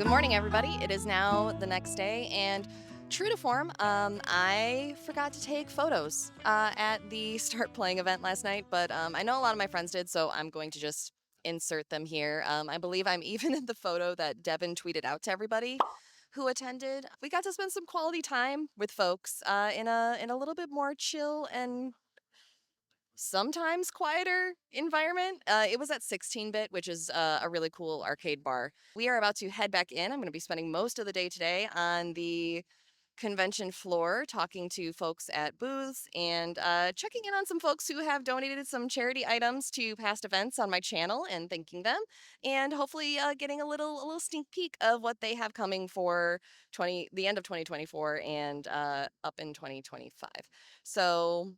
Good morning, everybody. It is now the next day, and true to form, I forgot to take photos at the Start Playing event last night, but I know a lot of my friends did, so I'm going to just insert them here. I believe I'm even in the photo that Devin tweeted out to everybody who attended. We got to spend some quality time with folks in a little bit more chill and sometimes quieter environment. It was at 16-bit, which is a really cool arcade bar. We are about to head back in. I'm going to be spending most of the day today on the convention floor talking to folks at booths and checking in on some folks who have donated some charity items to past events on my channel and thanking them, and hopefully getting a little sneak peek of what they have coming for the end of 2024 and up in 2025. So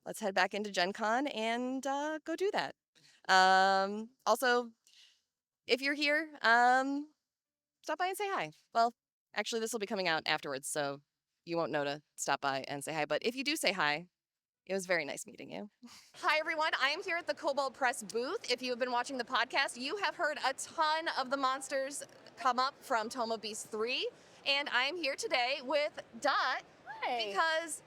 let's head back into GenCon and go do that. Also, if you're here, stop by and say hi. Well, actually, this will be coming out afterwards, so you won't know to stop by and say hi. But if you do say hi, it was very nice meeting you. Hi, everyone. I am here at the Cobalt Press booth. If you have been watching the podcast, you have heard a ton of the monsters come up from Toma Beast 3. And I am here today with Dot. Hey. Because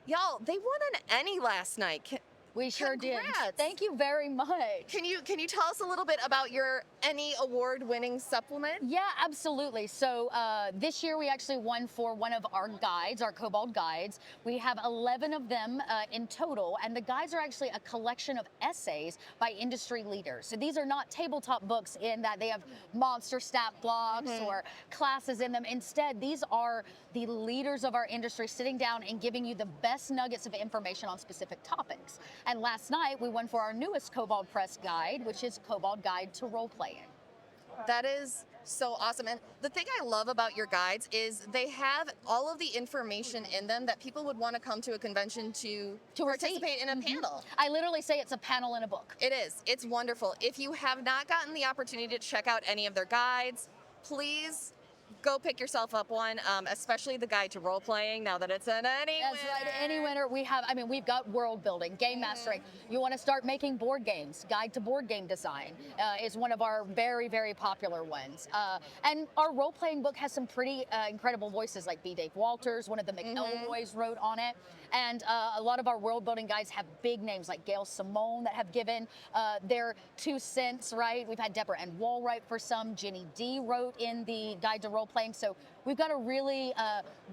y'all, they won an Emmy last night. We sure did. Congrats. Thank you very much. Can you tell us a little bit about your Emmy award-winning supplement? Yeah, absolutely. So this year we actually won for one of our guides, our Cobalt guides. We have 11 of them in total, and the guides are actually a collection of essays by industry leaders. So these are not tabletop books in that they have monster stat blocks or classes in them. Instead, these are the leaders of our industry sitting down and giving you the best nuggets of information on specific topics. And last night we won for our newest Cobalt Press guide, which is Cobalt Guide to Role-Playing. That is so awesome. And the thing I love about your guides is they have all of the information in them that people would want to come to a convention to participate in a panel. I literally say it's a panel in a book. It is. It's wonderful. If you have not gotten the opportunity to check out any of their guides, please go pick yourself up one, especially the guide to role playing, now that it's an Emmy That's right, any winner. We've got world building, game mastering. You want to start making board games, guide to board game design is one of our very, very popular ones. And our role playing book has some pretty incredible voices like B. Dave Walters, one of the McElroys wrote on it. And a lot of our world building guides have big names like Gail Simone that have given their 2 cents, right? We've had Deborah N. Wallwright for some, Ginny D wrote in the guide to role playing. So we've got a really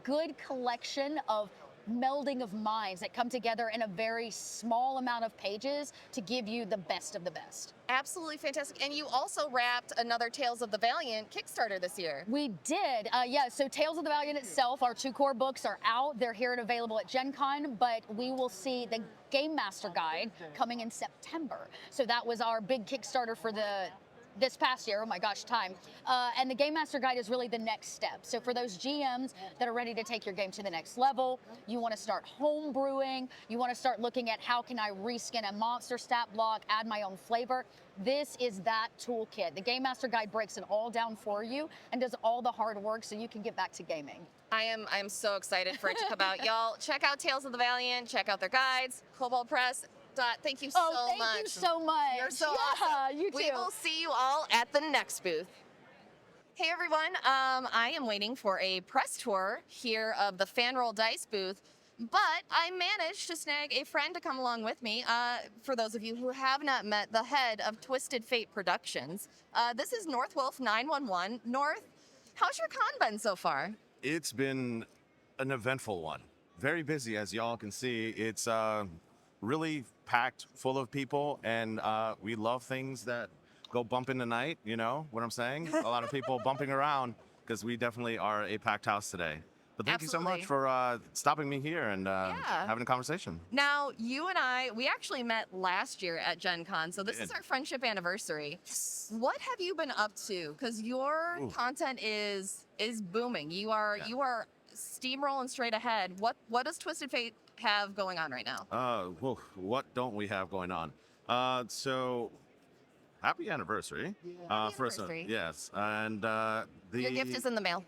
good collection of melding of minds that come together in a very small amount of pages to give you the best of the best. Absolutely fantastic. And you also wrapped another Tales of the Valiant Kickstarter this year. We did. So Tales of the Valiant itself, our 2 core books are out. They're here and available at GenCon, but we will see the Game Master Guide coming in September. So that was our big Kickstarter for this past year, oh my gosh, time. And the Game Master Guide is really the next step. So for those GMs that are ready to take your game to the next level, you want to start home brewing, you want to start looking at how can I reskin a monster stat block, add my own flavor. This is that toolkit. The Game Master Guide breaks it all down for you and does all the hard work so you can get back to gaming. I am so excited for it to come out. Y'all, check out Tales of the Valiant, check out their guides, Cobalt Press. Dot, thank you so much. Thank you so much. You're so awesome. You too. We will see you all at the next booth. Hey everyone, I am waiting for a press tour here of the Fan Roll Dice booth, but I managed to snag a friend to come along with me. For those of you who have not met the head of Twisted Fate Productions, this is North Wolf 911. North, how's your con been so far? It's been an eventful one. Very busy, as y'all can see. It's really packed full of people, and we love things that go bump in the night, you know what I'm saying? A lot of people bumping around, because we definitely are a packed house today. But thank you so much for stopping me here and having a conversation. Now, you and we actually met last year at GenCon, so this is our friendship anniversary. What have you been up to? Because your content is booming. You are steamrolling straight ahead. What does Twisted Fate have going on right now? What don't we have going on? So happy anniversary. Happy anniversary. Yes, and your gift is in the mail.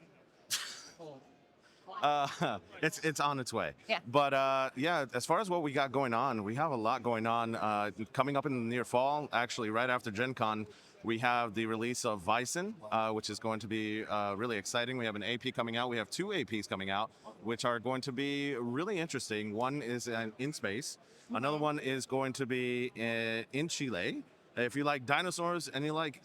It's on its way. Yeah. But yeah, as far as what we got going on, we have a lot going on. Coming up in the near fall, actually, right after GenCon, we have the release of Bison, which is going to be really exciting. We have an AP coming out. We have two APs coming out, which are going to be really interesting. One is in space. Another one is going to be in Chile. If you like dinosaurs and you like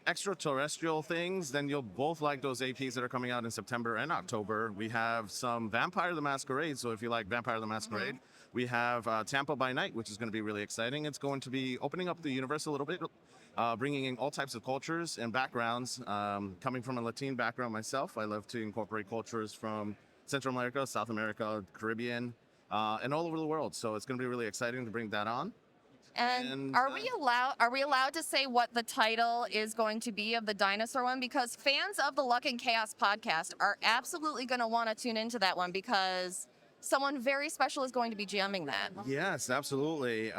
extraterrestrial things, then you'll both like those APs that are coming out in September and October. We have some Vampire the Masquerade, so if you like Vampire the Masquerade, we have Tampa by Night, which is going to be really exciting. It's going to be opening up the universe a little bit, bringing in all types of cultures and backgrounds. Coming from a Latin background myself, I love to incorporate cultures from Central America, South America, Caribbean, and all over the world. So it's going to be really exciting to bring that on. And are we allowed to say what the title is going to be of the dinosaur one? Because fans of the Luck and Chaos podcast are absolutely going to want to tune into that one because someone very special is going to be GMing that. Yes, absolutely.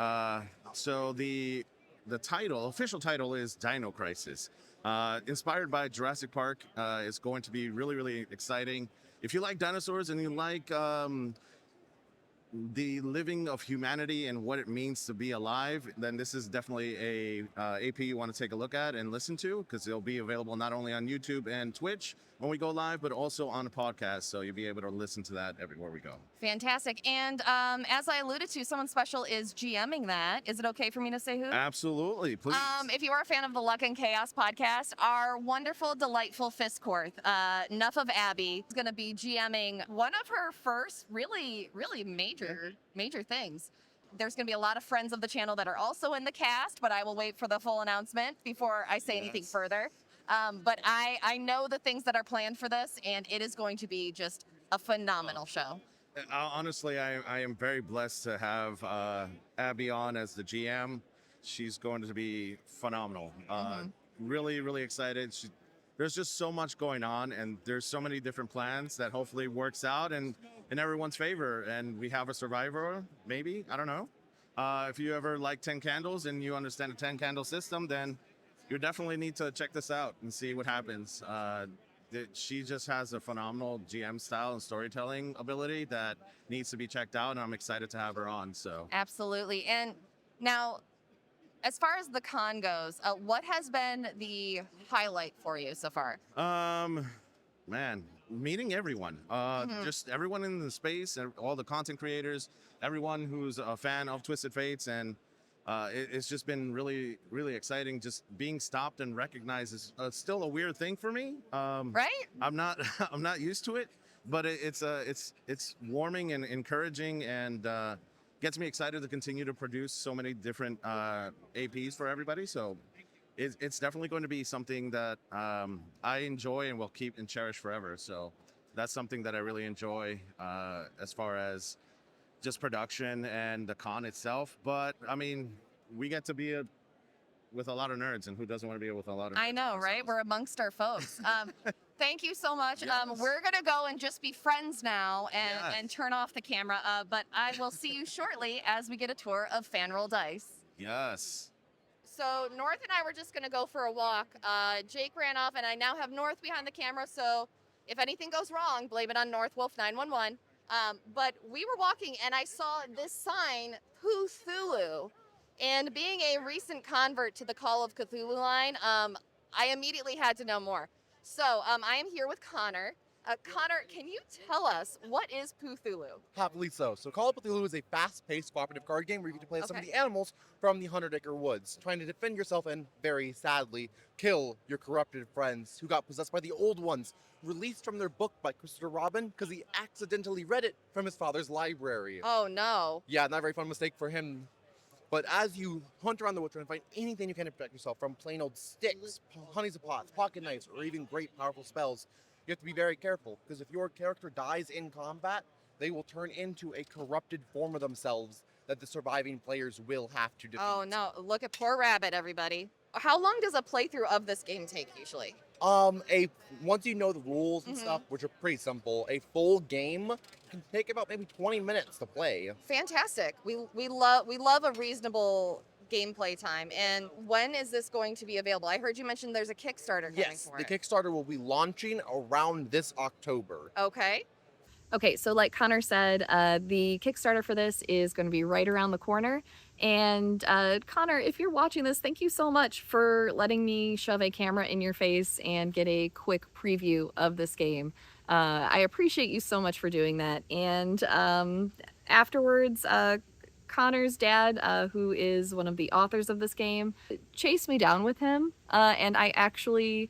So the official title is Dino Crisis. Inspired by Jurassic Park, it's going to be really, really exciting. If you like dinosaurs and you like the living of humanity and what it means to be alive, then this is definitely a AP you want to take a look at and listen to, because it'll be available not only on YouTube and Twitch when we go live, but also on a podcast. So you'll be able to listen to that everywhere we go. Fantastic. And as I alluded to, someone special is GMing that. Is it okay for me to say who? Absolutely, please. If you are a fan of the Luck and Chaos podcast, our wonderful, delightful Fistcorth, Nuff of Abby, is going to be GMing one of her first really, really major things. There's going to be a lot of friends of the channel that are also in the cast, but I will wait for the full announcement before I say anything further. But I know the things that are planned for this, and it is going to be just a phenomenal show. Honestly, I am very blessed to have Abby on as the GM. She's going to be phenomenal. Really, really excited. There's just so much going on, and there's so many different plans that hopefully works out and in everyone's favor. And we have a survivor, maybe, I don't know. If you ever like 10 candles and you understand the 10 candle system, then you definitely need to check this out and see what happens. She just has a phenomenal GM style and storytelling ability that needs to be checked out, and I'm excited to have her on. So Absolutely. And now, as far as the con goes, what has been the highlight for you so far? Man, meeting everyone, just everyone in the space, and all the content creators, everyone who's a fan of Twisted Fates, and it's just been really, really exciting. Just being stopped and recognized is still a weird thing for me. Right? I'm not, I'm not used to it, but it's warming and encouraging, and gets me excited to continue to produce so many different APs for everybody. So it's definitely going to be something that I enjoy and will keep and cherish forever. So that's something that I really enjoy as far as just production and the con itself. But I mean, we get to be with a lot of nerds, and who doesn't want to be with a lot of nerds? I know, right? We're amongst our folks. Thank you so much. Yes. We're going to go and just be friends now Yes. and turn off the camera. But I will see you shortly as we get a tour of Fan Roll Dice. Yes. So North and I were just going to go for a walk. Jake ran off, and I now have North behind the camera. So if anything goes wrong, blame it on North Wolf 911. But we were walking, and I saw this sign, Cthulhu. And being a recent convert to the Call of Cthulhu line, I immediately had to know more. So I am here with Connor. Connor, can you tell us what is Cthulhu? Happily so. So Call of Cthulhu is a fast-paced cooperative card game where you get to play as some of Okay. the animals from the 100-Acre Woods, trying to defend yourself and, very sadly, kill your corrupted friends who got possessed by the Old Ones, released from their book by Christopher Robin because he accidentally read it from his father's library. Oh, no. Yeah, not a very fun mistake for him. But as you hunt around the woods and find anything you can to protect yourself from plain old sticks, honeys of pots, pocket knives, or even great powerful spells, you have to be very careful, because if your character dies in combat, they will turn into a corrupted form of themselves that the surviving players will have to defeat. Oh, no. Look at poor Rabbit, everybody. How long does a playthrough of this game take usually? Once you know the rules and stuff, which are pretty simple, a full game can take about maybe 20 minutes to play. Fantastic. We love a reasonable gameplay time. And when is this going to be available? I heard you mention there's a Kickstarter coming Yes, for the it. Kickstarter will be launching around this October. Okay. Okay, so like Connor said, the Kickstarter for this is going to be right around the corner. And Connor, if you're watching this, thank you so much for letting me shove a camera in your face and get a quick preview of this game. I appreciate you so much for doing that. And afterwards, Connor's dad, who is one of the authors of this game, chased me down with him, and I actually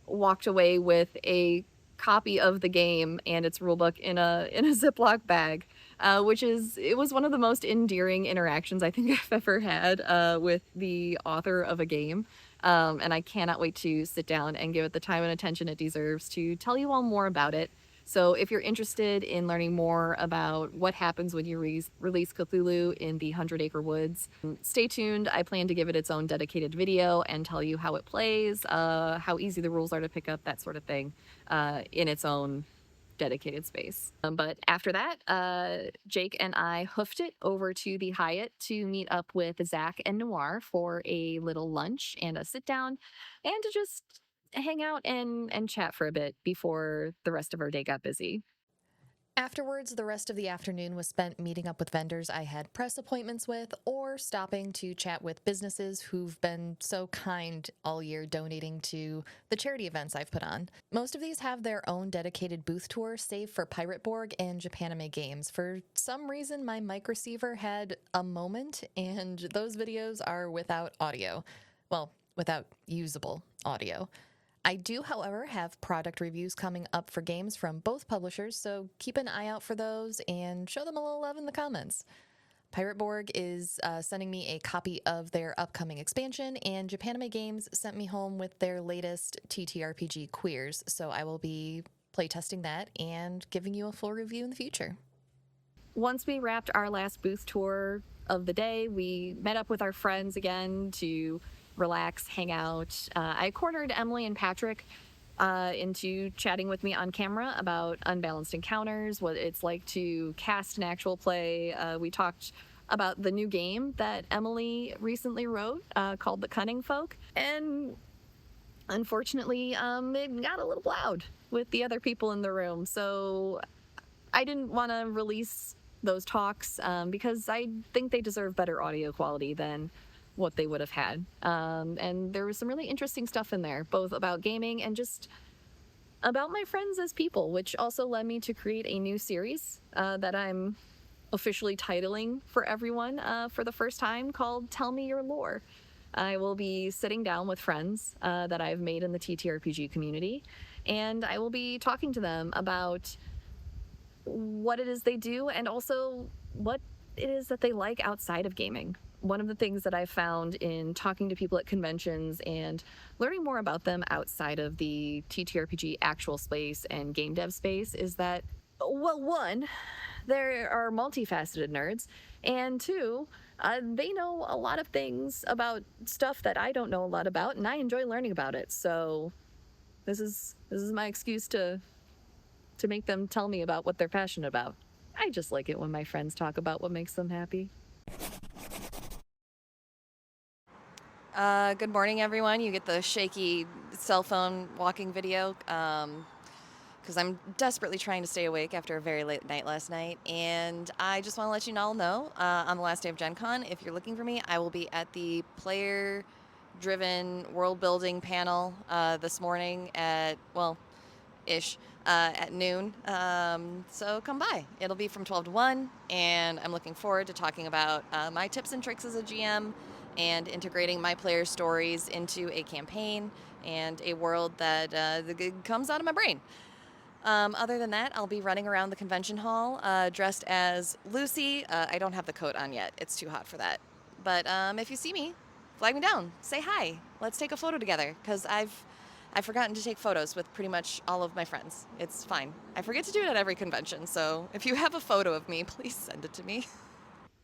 walked away with a copy of the game and its rulebook in a Ziploc bag, it was one of the most endearing interactions I think I've ever had with the author of a game. And I cannot wait to sit down and give it the time and attention it deserves to tell you all more about it. So if you're interested in learning more about what happens when you release Cthulhu in the 100 Acre Woods, stay tuned. I plan to give it its own dedicated video and tell you how it plays, how easy the rules are to pick up, that sort of thing, in its own dedicated space. But after that, Jake and I hoofed it over to the Hyatt to meet up with Zach and Noir for a little lunch and a sit down and to just hang out and chat for a bit before the rest of our day got busy. Afterwards, the rest of the afternoon was spent meeting up with vendors I had press appointments with or stopping to chat with businesses who've been so kind all year donating to the charity events I've put on. Most of these have their own dedicated booth tour, save for Pirate Borg and Japanime Games. For some reason, my mic receiver had a moment, and those videos are without audio. Well, without usable audio. I do, however, have product reviews coming up for games from both publishers, so keep an eye out for those and show them a little love in the comments. Pirate Borg is sending me a copy of their upcoming expansion, and Japanime Games sent me home with their latest TTRPG Queers, so I will be playtesting that and giving you a full review in the future. Once we wrapped our last booth tour of the day, we met up with our friends again to relax, hang out. I cornered Emily and Patrick into chatting with me on camera about Unbalanced Encounters, what it's like to cast an actual play. We talked about the new game that Emily recently wrote called The Cunning Folk. And unfortunately, it got a little loud with the other people in the room. So I didn't want to release those talks because I think they deserve better audio quality than what they would have had. And there was some really interesting stuff in there, both about gaming and just about my friends as people, which also led me to create a new series that I'm officially titling for everyone for the first time, called Tell Me Your Lore. I will be sitting down with friends that I've made in the TTRPG community, and I will be talking to them about what it is they do and also what it is that they like outside of gaming. One of the things that I found in talking to people at conventions and learning more about them outside of the TTRPG actual space and game dev space is that, well, one, there are multifaceted nerds, and two, they know a lot of things about stuff that I don't know a lot about, and I enjoy learning about it. So this is my excuse to make them tell me about what they're passionate about. I just like it when my friends talk about what makes them happy. Good morning, everyone. You get the shaky cell phone walking video because I'm desperately trying to stay awake after a very late night last night. And I just want to let you all know on the last day of GenCon, if you're looking for me, I will be at the player-driven world-building panel this morning at, well, at noon. So come by. It'll be from 12 to 1, and I'm looking forward to talking about my tips and tricks as a GM and integrating my player stories into a campaign and a world that comes out of my brain. Other than that, I'll be running around the convention hall dressed as Lucy. I don't have the coat on yet. It's too hot for that. But if you see me, flag me down. Say hi. Let's take a photo together, because I've forgotten to take photos with pretty much all of my friends. It's fine. I forget to do it at every convention, so if you have a photo of me, please send it to me.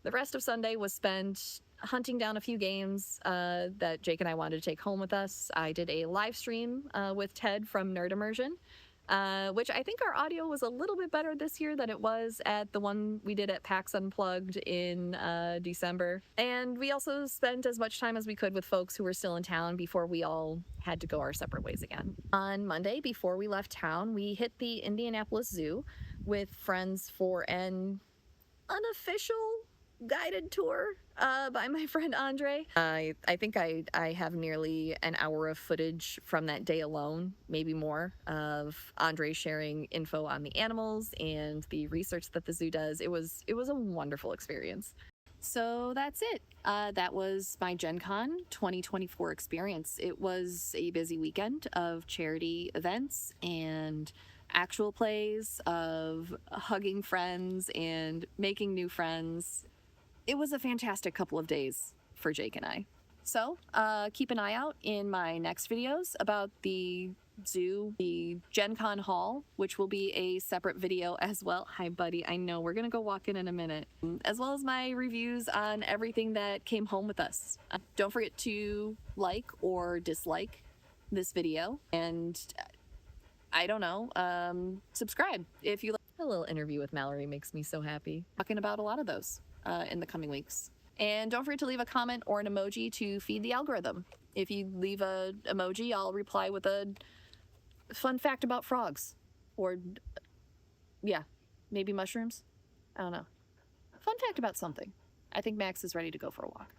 The rest of Sunday was spent hunting down a few games that Jake and I wanted to take home with us. I did a live stream with Ted from Nerd Immersion, which I think our audio was a little bit better this year than it was at the one we did at PAX Unplugged in December. And we also spent as much time as we could with folks who were still in town before we all had to go our separate ways again. On Monday, before we left town, we hit the Indianapolis Zoo, with friends for an unofficial guided tour by my friend Andre. I think I have nearly an hour of footage from that day alone, maybe more, of Andre sharing info on the animals and the research that the zoo does. It was a wonderful experience. So that's it. That was my GenCon 2024 experience. It was a busy weekend of charity events and actual plays, of hugging friends and making new friends. It was a fantastic couple of days for Jake and I. So keep an eye out in my next videos about the zoo, the GenCon haul, which will be a separate video as well. Hi, buddy. I know we're going to go walk in a minute. As well as my reviews on everything that came home with us. Don't forget to like or dislike this video. And I don't know, subscribe if you like. A little interview with Mallory makes me so happy. Talking about a lot of those in the coming weeks. And don't forget to leave a comment or an emoji to feed the algorithm. If you leave a emoji, I'll reply with a fun fact about frogs. Or, yeah, maybe mushrooms. I don't know. Fun fact about something. I think Max is ready to go for a walk.